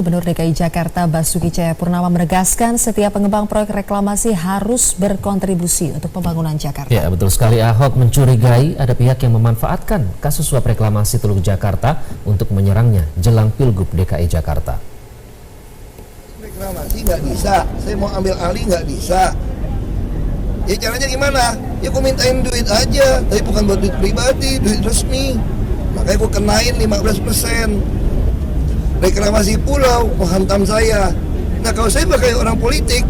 Gubernur DKI Jakarta Basuki Cahayapurnama menegaskan setiap pengembang proyek reklamasi harus berkontribusi untuk pembangunan Jakarta. Ya, betul sekali. Ahok mencurigai ada pihak yang memanfaatkan kasus suap reklamasi Teluk Jakarta untuk menyerangnya jelang Pilgub DKI Jakarta. Reklamasi nggak bisa, saya mau ambil alih nggak bisa. Ya caranya gimana? Ya aku mintain duit aja, tapi bukan buat duit pribadi, duit resmi. Makanya aku kenain 15%. Reklamasi pulau menghantam saya. Nah kalau saya pakai orang politik,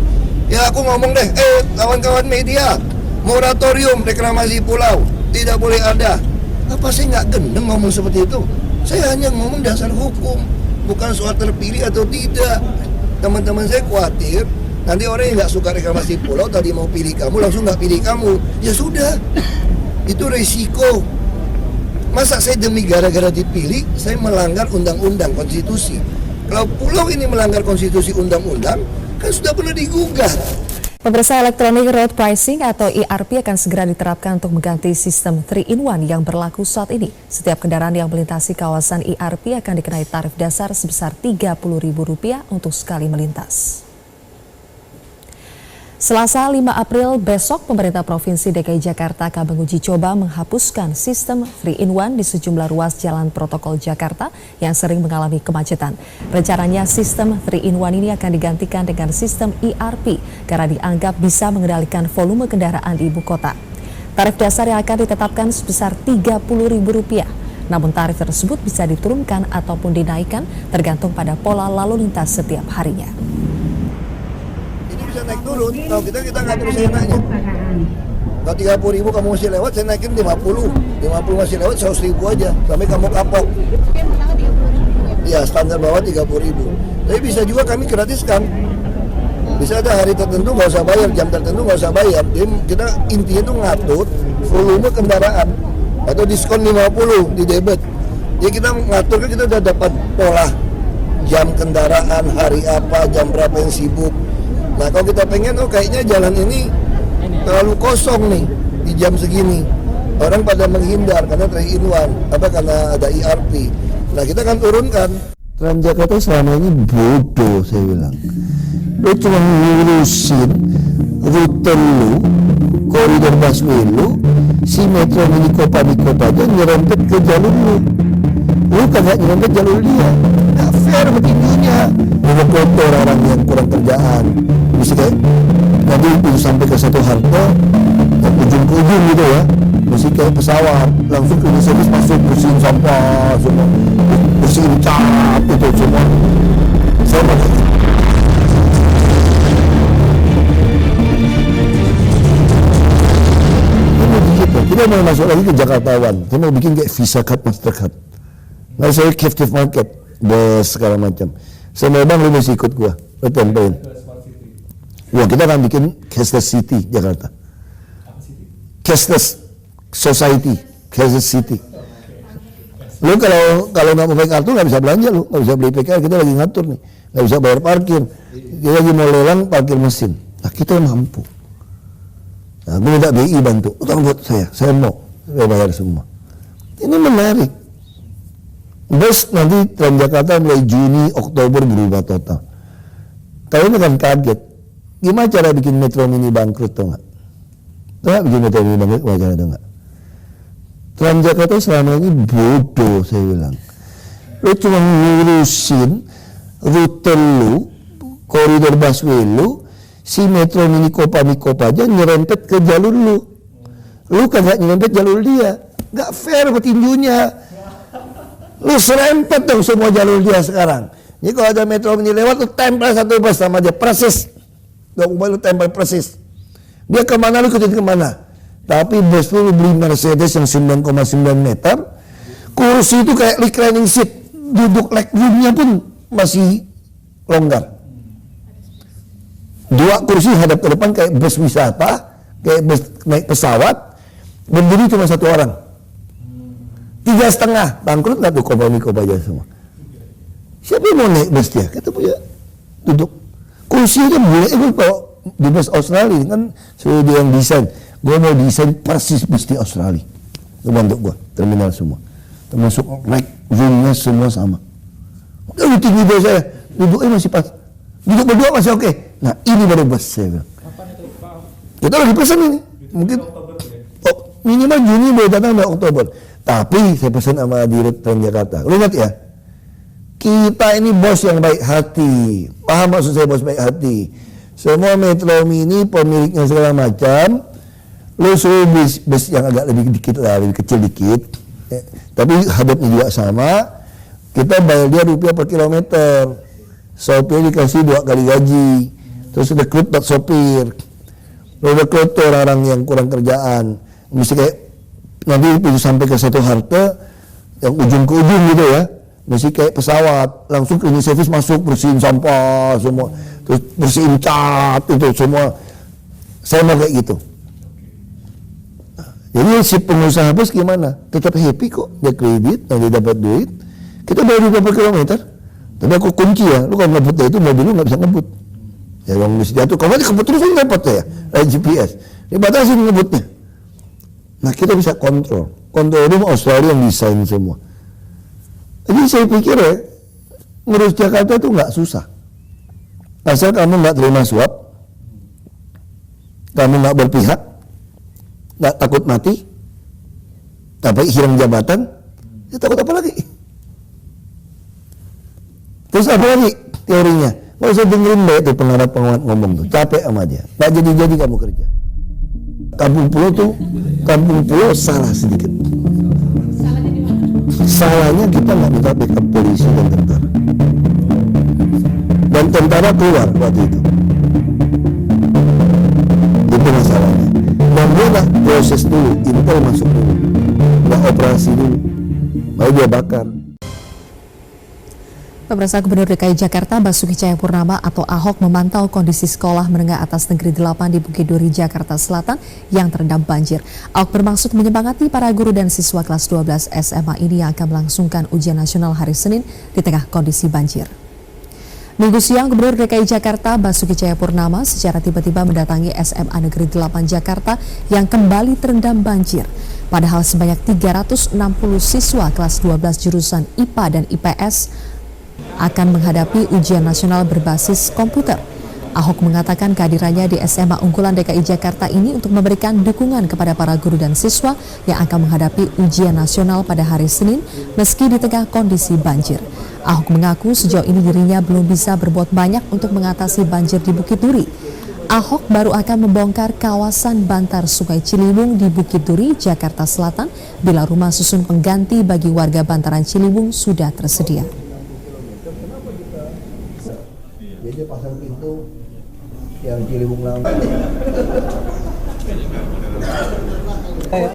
ya aku ngomong deh, kawan-kawan media, moratorium reklamasi pulau tidak boleh ada. Apa saya nggak gendeng ngomong seperti itu? Saya hanya ngomong dasar hukum, bukan soal terpilih atau tidak. Teman-teman saya khawatir nanti orang yang nggak suka reklamasi pulau tadi mau pilih kamu langsung nggak pilih kamu. Ya sudah, itu resiko. Masa saya demi gara-gara dipilih, saya melanggar undang-undang konstitusi. Kalau pulau ini melanggar konstitusi undang-undang, kan sudah pernah digugat. Pemirsa, Electronic Road Pricing atau ERP akan segera diterapkan untuk mengganti sistem 3-in-1 yang berlaku saat ini. Setiap kendaraan yang melintasi kawasan ERP akan dikenai tarif dasar sebesar Rp30.000 untuk sekali melintas. Selasa 5 April besok, pemerintah Provinsi DKI Jakarta akan menguji coba menghapuskan sistem 3-in-1 di sejumlah ruas jalan protokol Jakarta yang sering mengalami kemacetan. Rencananya sistem 3-in-1 ini akan digantikan dengan sistem ERP karena dianggap bisa mengendalikan volume kendaraan di ibu kota. Tarif dasar yang akan ditetapkan sebesar Rp30.000. Namun tarif tersebut bisa diturunkan ataupun dinaikkan tergantung pada pola lalu lintas setiap harinya. Bisa naik turun, kalau kita ngatur seenaknya. Kalau 30.000 kamu masih lewat, saya naikin 50 masih lewat 100.000 aja, sampai kamu kapok. Ya standar bawah 30.000. Tapi bisa juga kami gratiskan. Bisa ada hari tertentu nggak usah bayar, jam tertentu nggak usah bayar. Jadi kita intinya itu ngatur volume kendaraan atau diskon 50 di debit. Jadi kita ngatur kan kita udah dapat pola jam kendaraan, hari apa, jam berapa yang sibuk. Nah kalau kita pengen, kayaknya jalan ini terlalu kosong nih di jam segini. Orang pada menghindar karena 3-in-1, karena ada ERP. Nah kita akan turunkan. Transjakarta selama ini bodoh, saya bilang. Lu cuma ngurusin rute lu, koridor busway lu, si Metro Mini Kopa aja nyerempet ke jalur lu. Lu kagak nyerempet jalur dia. Nggak fair begininya. Ada kotor orang yang kurang kerjaan. Bisa kayak nanti sampai ke satu halte, ujung ke ujung gitu ya. Mesti kayak pesawat, langsung ke service masuk bersihin sampah semua, bersihin cap itu semua. Saya pakai. Kita mau masuk lagi ke Jakartawan. Kita mau bikin kayak Visa Card, Mastercard. Nah saya captive market, bus segala macam. Saya mau bang, lu mesti ikut gua. Lu tempein. Wah kita akan bikin cashless city Jakarta. Cashless society, cashless city. Lu kalau nggak mau pakai kartu nggak bisa belanja, lu nggak bisa beli PKR. Kita lagi ngatur nih, nggak bisa bayar parkir. Kita lagi mau lelang parkir mesin. Nah kita mampu. Nah, gue minta BI bantu, utang buat saya mau bayar semua. Ini menarik. Bus nanti Transjakarta mulai Juni, Oktober berubah total. Kalian akan kaget, gimana cara bikin Metro Mini bangkrut, tau nggak? Tahu nggak bikin Metro Mini bangkrut, gimana cara, tau nggak? Transjakarta selama ini bodoh, saya bilang. Lo cuma ngurusin rute lu, koridor busway lu, si Metro Mini Kopa aja nyerempet ke jalur lu. Lu kagak nyerempet jalur dia. Gak fair petinjunya. Lu serempet dong semua jalur dia sekarang. Jadi kalau ada Metro Mini lewat, lu tempel satu bus sama dia, persis. Lu tempel persis. Dia kemana, lu ikutin kemana. Tapi bus lu beli Mercedes yang 9,9 meter, kursi itu kayak reclining seat. Duduk legroomnya pun masih longgar. 2 kursi hadap ke depan kayak bus wisata, kayak bus naik pesawat, berdiri cuma 1 orang. 3,5, bangkrut nggak tuh Kopa aja semua. Siapa yang mau naik bus dia? Kita punya duduk. Kursi aja boleh, kalau di bus Australia kan sudah dia yang desain. Gue mau desain persis bus di Australia. Itu bantu gue, terminal semua. Termasuk roomnya semua sama. Udah tinggi bus saya, duduknya masih pas, duduk berdua masih oke. Nah ini baru bos saya bilang. Kita lagi pesan ini, mungkin minimal Juni boleh datang sampai Oktober. Tapi saya pesan sama Dirut Transjakarta, lu ingat ya, kita ini bos yang baik hati, paham maksud saya bos baik hati. Semua Metro Mini pemiliknya segala macam, lu suruh bus yang agak lebih dikit lah, lebih kecil dikit, tapi hadapnya juga sama. Kita bayar dia rupiah per kilometer, sopir dikasih 2 kali gaji, terus rekrut buat sopir, lu rekrut orang-orang yang kurang kerjaan, mesti kayak nanti itu sampai ke satu halte yang ujung ke ujung gitu ya, mesti kayak pesawat, langsung cleaning service masuk, bersihin sampah semua, terus bersihin cat itu semua. Saya mau kayak gitu. Jadi si pengusaha bus gimana? Tetap happy kok, dia kredit, nanti dapat duit. Kita bayar rupiah per kilometer, tapi aku kunci ya, lu kalau ngebut itu mobil lu nggak bisa ngebut. Ya yang mesti jatuh, kalau nanti ngebut terus lu dapat ya, ada GPS, dibatasin ngebutnya. Nah kita bisa kontrol rumah Australia yang desain semua. Jadi saya pikir ya, ngurus Jakarta itu nggak susah. Asal kamu nggak terima suap, kamu nggak berpihak, nggak takut mati, tapi hilang jabatan, ya takut apa lagi? Terus apa lagi teorinya? Nggak usah dengerin baik tuh pengamat ngomong tuh, capek sama dia, nggak jadi kamu kerja. Kampung Pulau salah sedikit. Salahnya kita nggak minta backup polisi dan tentara. Dan tentara keluar waktu itu. Itu masalahnya. Dan dia nggak proses dulu, intel masuk dulu, nggak operasi dulu, baru dia bakar. Pemirsa, Gubernur DKI Jakarta Basuki Cahayapurnama atau Ahok memantau kondisi sekolah menengah atas negeri 8 di Bukit Duri, Jakarta Selatan yang terendam banjir. Ahok bermaksud menyemangati para guru dan siswa kelas 12 SMA ini yang akan melangsungkan ujian nasional hari Senin di tengah kondisi banjir. Minggu siang, Gubernur DKI Jakarta Basuki Cahayapurnama secara tiba-tiba mendatangi SMA Negeri 8 Jakarta yang kembali terendam banjir. Padahal sebanyak 360 siswa kelas 12 jurusan IPA dan IPS akan menghadapi ujian nasional berbasis komputer. Ahok mengatakan kehadirannya di SMA unggulan DKI Jakarta ini untuk memberikan dukungan kepada para guru dan siswa yang akan menghadapi ujian nasional pada hari Senin meski di tengah kondisi banjir. Ahok mengaku sejauh ini dirinya belum bisa berbuat banyak untuk mengatasi banjir di Bukit Duri. Ahok baru akan membongkar kawasan bantar Sungai Ciliwung di Bukit Duri, Jakarta Selatan bila rumah susun pengganti bagi warga bantaran Ciliwung sudah tersedia. Jadi pasang pintu yang Ciliwung Laut.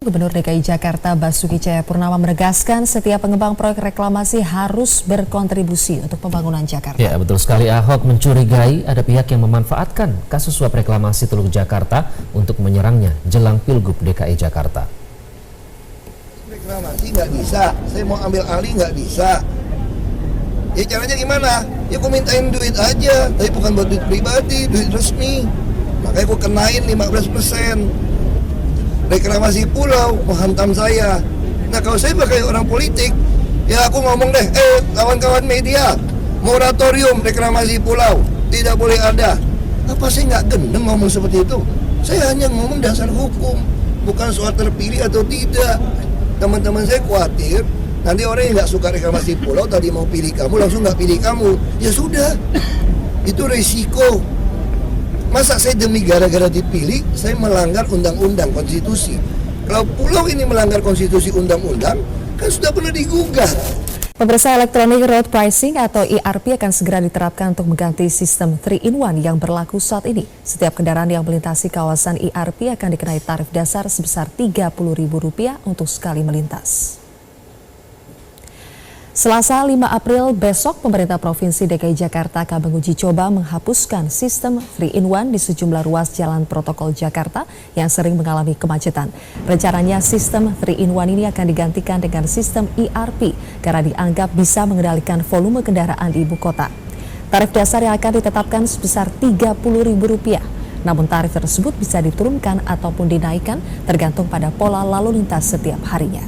Gubernur DKI Jakarta Basuki Cahayapurnama menegaskan setiap pengembang proyek reklamasi harus berkontribusi untuk pembangunan Jakarta. Ya, betul sekali. Ahok mencurigai ada pihak yang memanfaatkan kasus suap reklamasi Teluk Jakarta untuk menyerangnya jelang Pilgub DKI Jakarta. Reklamasi nggak bisa, saya mau ambil alih nggak bisa. Ya caranya gimana? Ya aku mintain duit aja, tapi bukan buat duit pribadi, duit resmi. Makanya aku kenain 15%. Reklamasi pulau menghantam saya. Nah kalau saya pakai orang politik, ya aku ngomong deh, kawan-kawan media, moratorium reklamasi pulau tidak boleh ada. Apa saya nggak gendeng ngomong seperti itu? Saya hanya ngomong dasar hukum, bukan soal terpilih atau tidak. Teman-teman saya khawatir nanti orang yang nggak suka reklamasi pulau tadi mau pilih kamu langsung nggak pilih kamu. Ya sudah, itu resiko. Masa saya demi gara-gara dipilih, saya melanggar undang-undang konstitusi. Kalau pulau ini melanggar konstitusi undang-undang, kan sudah pernah digugat. Pemirsa, Electronic Road Pricing atau ERP akan segera diterapkan untuk mengganti sistem 3-in-1 yang berlaku saat ini. Setiap kendaraan yang melintasi kawasan ERP akan dikenai tarif dasar sebesar Rp30.000 untuk sekali melintas. Selasa 5 April besok, pemerintah Provinsi DKI Jakarta akan menguji coba menghapuskan sistem 3-in-1 di sejumlah ruas jalan protokol Jakarta yang sering mengalami kemacetan. Rencananya sistem 3-in-1 ini akan digantikan dengan sistem ERP karena dianggap bisa mengendalikan volume kendaraan di ibu kota. Tarif dasar yang akan ditetapkan sebesar Rp30.000. Namun tarif tersebut bisa diturunkan ataupun dinaikkan tergantung pada pola lalu lintas setiap harinya.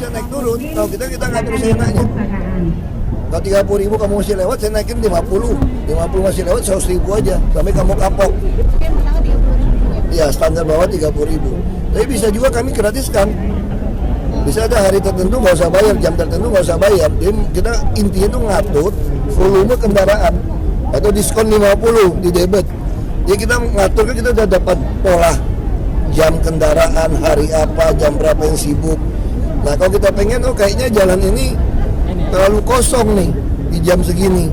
Bisa naik turun, kalau kita nggak terus enaknya. Kalau 30.000 kamu masih lewat, saya naikin 50 masih lewat 100.000 aja, sampai kamu kapok. Ya standar bawah 30.000. Tapi bisa juga kami gratiskan. Bisa ada hari tertentu nggak usah bayar, jam tertentu nggak usah bayar. Jadi kita intinya itu ngatur volume kendaraan atau diskon 50 di debit. Jadi kita ngatur kan kita udah dapat pola jam kendaraan, hari apa, jam berapa yang sibuk. Nah kalau kita pengen, oh kayaknya jalan ini terlalu kosong nih di jam segini.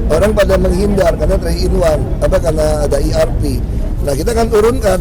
Orang pada menghindar karena 3-in-1, karena ada ERP. Nah kita akan turunkan.